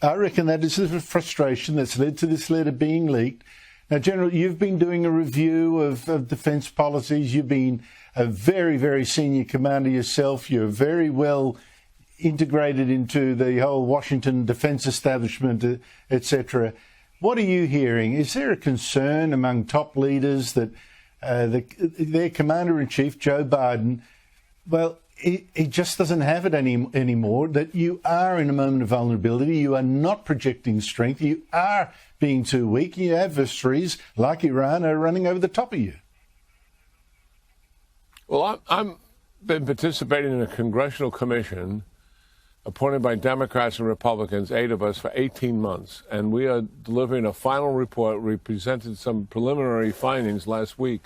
I reckon that is the frustration that's led to this letter being leaked. Now, General, you've been doing a review of defence policies. You've been a very, very senior commander yourself. You're very well integrated into the whole Washington defence establishment, etc. What are you hearing? Is there a concern among top leaders that their commander-in-chief, Joe Biden, well, he just doesn't have it anymore, that you are in a moment of vulnerability, you are not projecting strength, you are being too weak, your adversaries, like Iran, are running over the top of you? Well, I've been participating in a congressional commission appointed by Democrats and Republicans, 8 of us, for 18 months. And we are delivering a final report. We presented some preliminary findings last week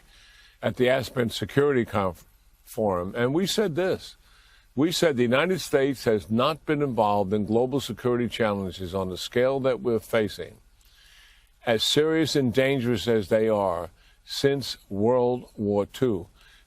at the Aspen Security Forum. And we said this. We said the United States has not been involved in global security challenges on the scale that we're facing, as serious and dangerous as they are, since World War II.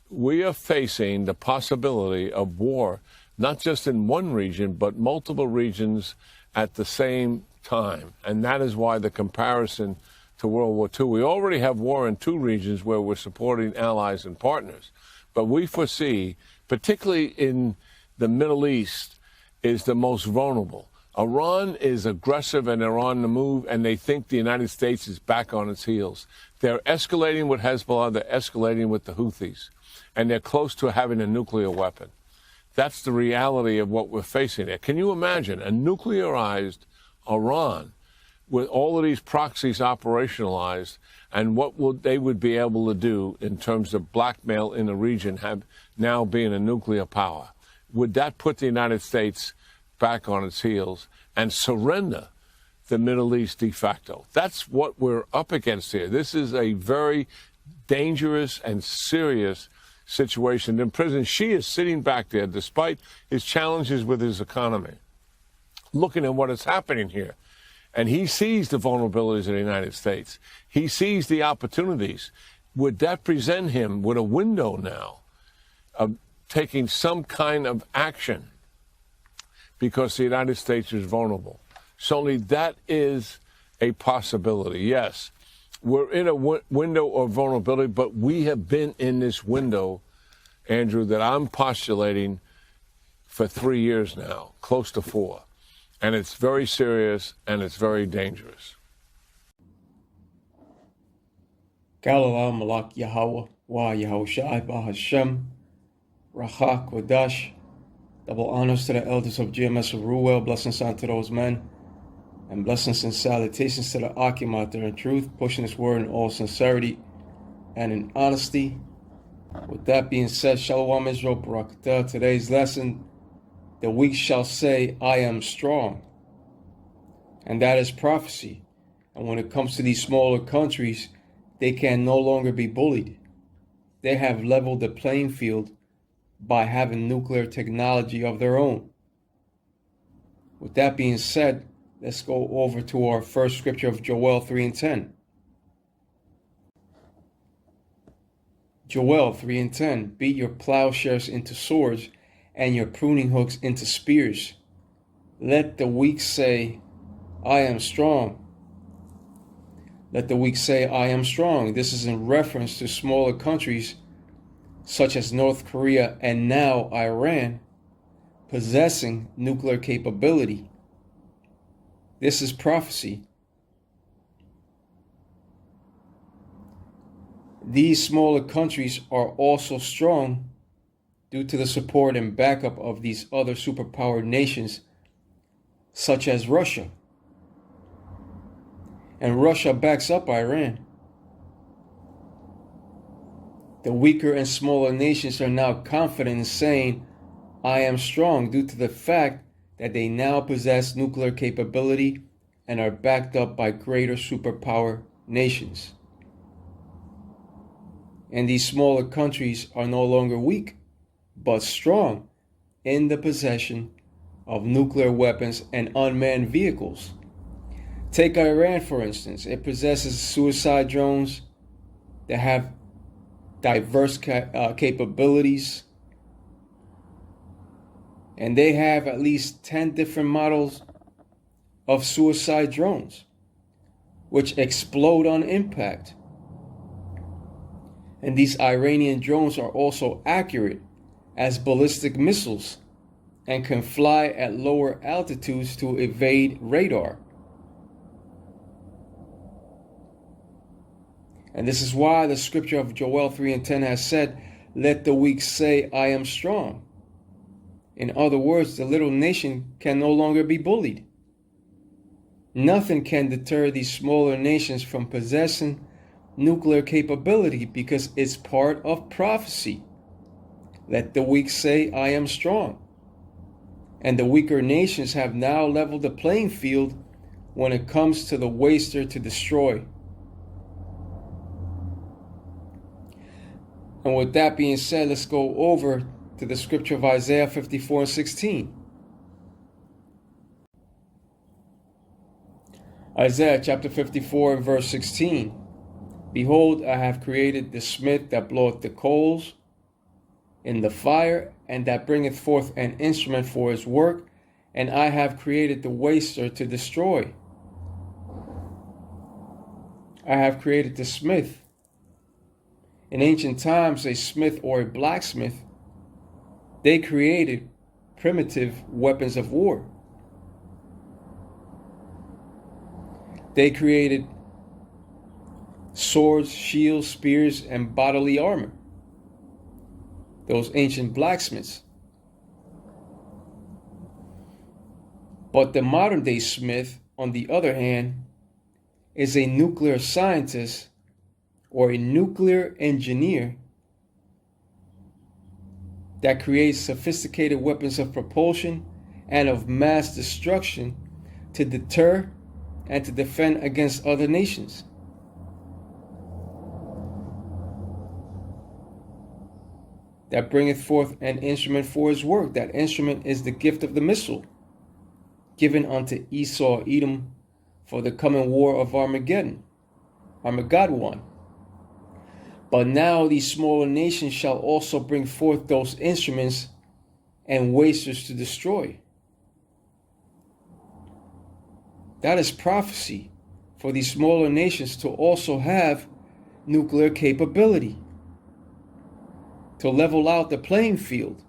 We are facing the possibility of war, not just in one region, but multiple regions at the same time. And that is why the comparison to World War II. We already have war in 2 regions where we're supporting allies and partners. But we foresee, particularly in the Middle East, is the most vulnerable. Iran is aggressive and they're on the move, and they think the United States is back on its heels. They're escalating with Hezbollah, they're escalating with the Houthis, and they're close to having a nuclear weapon. That's the reality of what we're facing there. Can you imagine a nuclearized Iran with all of these proxies operationalized, and what they would be able to do in terms of blackmail in the region, have now being a nuclear power? Would that put the United States back on its heels and surrender the Middle East de facto? That's what we're up against here. This is a very dangerous and serious situation. In prison, Xi is sitting back there, despite his challenges with his economy, looking at what is happening here. And he sees the vulnerabilities of the United States. He sees the opportunities. Would that present him with a window now of taking some kind of action because the United States is vulnerable? Certainly that is a possibility, yes. We're in a window of vulnerability, but we have been in this window, Andrew, that I'm postulating for 3 years now, close to 4. And it's very serious and it's very dangerous. Galilal Malak Yahweh Wa Yahushai Bahashem Racha Kodash. Double honors to the elders of GMS of Ruel. Blessings unto those men. And blessings and salutations to the Akim out there in truth, pushing this word in all sincerity and in honesty. With that being said, Shalom Israel Barakatah. Today's lesson, the weak shall say, I am strong. And that is prophecy. And when it comes to these smaller countries, they can no longer be bullied. They have leveled the playing field by having nuclear technology of their own. With that being said, let's go over to our first scripture of Joel 3:10. Joel 3:10, beat your plowshares into swords and your pruning hooks into spears. Let the weak say, I am strong. Let the weak say, I am strong. This is in reference to smaller countries such as North Korea and now Iran possessing nuclear capability. This is prophecy. These smaller countries are also strong due to the support and backup of these other superpower nations such as Russia. And Russia backs up Iran. The weaker and smaller nations are now confident in saying, I am strong, due to the fact that they now possess nuclear capability and are backed up by greater superpower nations. And these smaller countries are no longer weak, but strong in the possession of nuclear weapons and unmanned vehicles. Take Iran, for instance. It possesses suicide drones that have diverse capabilities. And they have at least 10 different models of suicide drones, which explode on impact. And these Iranian drones are also accurate as ballistic missiles and can fly at lower altitudes to evade radar. And this is why the scripture of Joel 3:10 has said, "Let the weak say, I am strong." In other words, the little nation can no longer be bullied. Nothing can deter these smaller nations from possessing nuclear capability because it's part of prophecy. Let the weak say, I am strong. And the weaker nations have now leveled the playing field when it comes to the waster to destroy. And with that being said, let's go over to the scripture of Isaiah 54:16. Isaiah chapter 54 and verse 16. Behold, I have created the smith that bloweth the coals in the fire, and that bringeth forth an instrument for his work, and I have created the waster to destroy. I have created the smith. In ancient times, a smith or a blacksmith, they created primitive weapons of war. They created swords, shields, spears, and bodily armor. Those ancient blacksmiths. But the modern day smith, on the other hand, is a nuclear scientist or a nuclear engineer that creates sophisticated weapons of propulsion and of mass destruction to deter and to defend against other nations. That bringeth forth an instrument for his work. That instrument is the gift of the missile, given unto Esau, Edom, for the coming war of Armageddon. But now these smaller nations shall also bring forth those instruments and wasters to destroy. That is prophecy for these smaller nations to also have nuclear capability, to level out the playing field.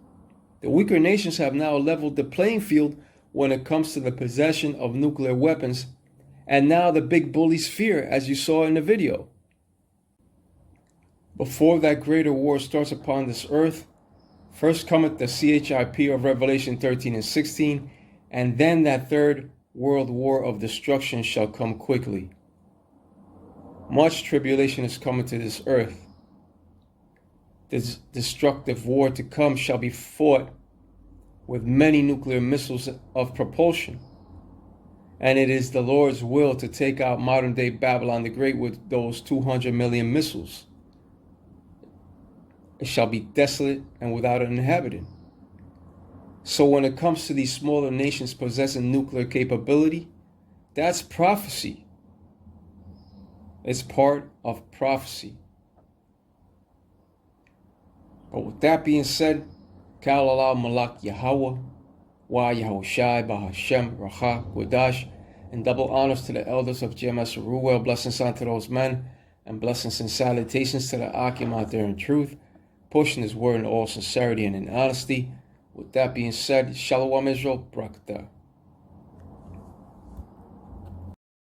The weaker nations have now leveled the playing field when it comes to the possession of nuclear weapons, and now the big bullies fear, as you saw in the video. Before that greater war starts upon this earth, first cometh the CHIP of Revelation 13 and 16, and then that third world war of destruction shall come quickly. Much tribulation is coming to this earth. This destructive war to come shall be fought with many nuclear missiles of propulsion. And it is the Lord's will to take out modern day Babylon the Great with those 200 million missiles. It shall be desolate and without an inhabitant. So when it comes to these smaller nations possessing nuclear capability, that's prophecy. It's part of prophecy. But with that being said, Kalalau Malak Yahweh, Wa Yahushai Bahashem Racha Qudash, and double honors to the elders of GMS Ruel, blessings unto those men, and blessings and salutations to the Akim out there in truth, pushing his word in all sincerity and in honesty. With that being said, Shalom Israel, Barakatah.